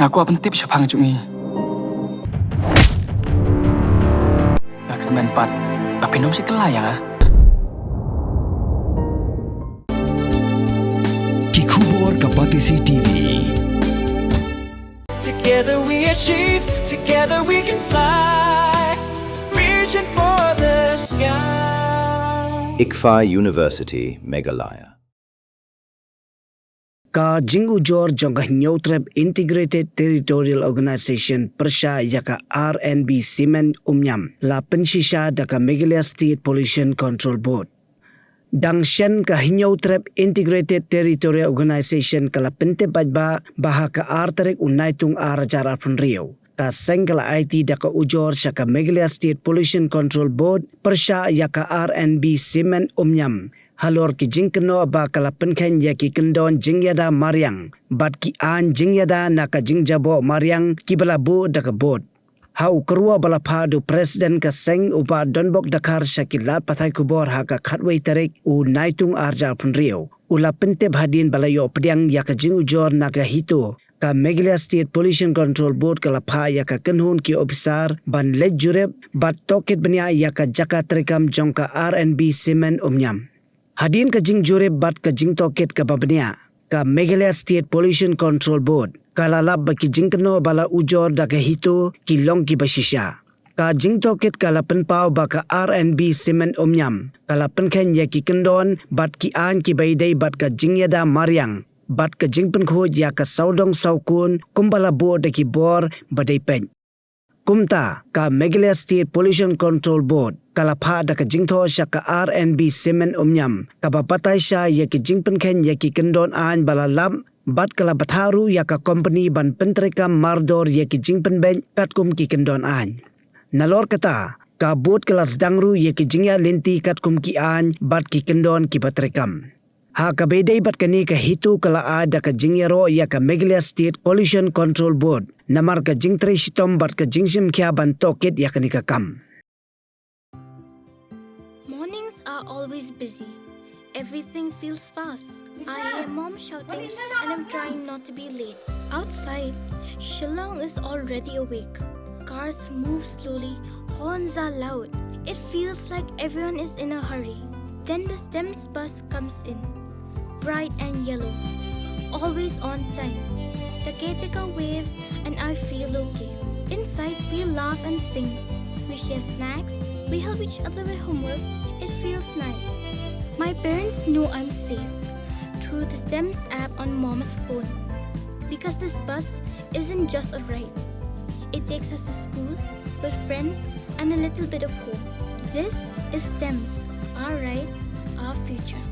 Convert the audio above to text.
Naku apa tip siapang cumi. Nak main pat. Apa nom si kelayang ah? Jingujor kapatisi TV. Together we achieve, together we can fly, reaching for the sky. Pynkheiñ University, Meghalaya. Ka Jingujor jangka Neutrab Integrated Territorial Organization Persha yaka RNB Semen Umïam la pensisha daka Meghalaya State Pollution Control Board. Dang shen ka Neutrab Integrated Territorial Organization kala pente bajba baha ka artarik unaitung arajar arpun rio. Ka seng kala IT daka ujor syaka Meghalaya State Pollution Control Board Persha yaka RNB Semen Umïam. Halor ki jingkeno ba kala Pynkheiñ ya ki Kyndon jingyada mariang bat ki an jingyada naka jingjabo mariang ki bala bu daka bot hau kerua bala padu presiden ka seng upa donbok dakar syakilat pathai kubor haka khatwei tarik u naitung arja punrio ula pente bhadin bala yo pediang ya ka Jingujor naka Hito ka Meghalaya State Pollution Control Board kala pha ya ka kenhun ki officer ban lej jureb bat toket benia ya ka jaka trekam jongka RNB Semen Umïam. Hadin ka Jingujor bat ka jing toket ka babnia ka Meghalaya State Pollution Control Board kalalab ba ki jingkeno bala ujor da ka Hito ki long ki basisya ka jing toket kala penpau ba ka RNB Semen Umïam kala Pynkheiñ ya ki Kyndon bat ki an ki baidai bat ka jingyada mariang bat ka jingpen khoj ya ka saudong saukun kumbala bo da ki bor badai pen kumta ka Meghalaya State Pollution Control Board kala pha da ka jingtho sya ka RNB Semen Umïam ka bapatai sya ya ki jing Pynkheiñ ya ki Kyndon an bala lam bat kala batharu ya ka company ban pentrekam mardor ya ki jing penben katkum ki Kyndon an nalor kata ka board kala sedangru ya ki jingya lenti katkum ki an bat ki Kyndon ki batrekam ha ka bedai bat kani ka Hito kala ada ka jingyaro ya ka Meghalaya State Pollution Control Board namar ka jingtre sitom bat ka jingsim kya ban toket ya kani ka kam. Mornings are always busy. Everything feels fast. I hear mom shouting and I'm trying not to be late. Outside, Shillong is already awake. Cars move slowly, horns are loud. It feels like everyone is in a hurry. Then the STEMS bus comes in, bright and yellow, always on time. The caretaker waves and I feel okay. Inside, we laugh and sing. We share snacks, we help each other with homework. It feels nice. My parents know I'm safe through the STEMS app on mom's phone. Because this bus isn't just a ride. It takes us to school with friends and a little bit of hope. This is STEMS, our ride, our future.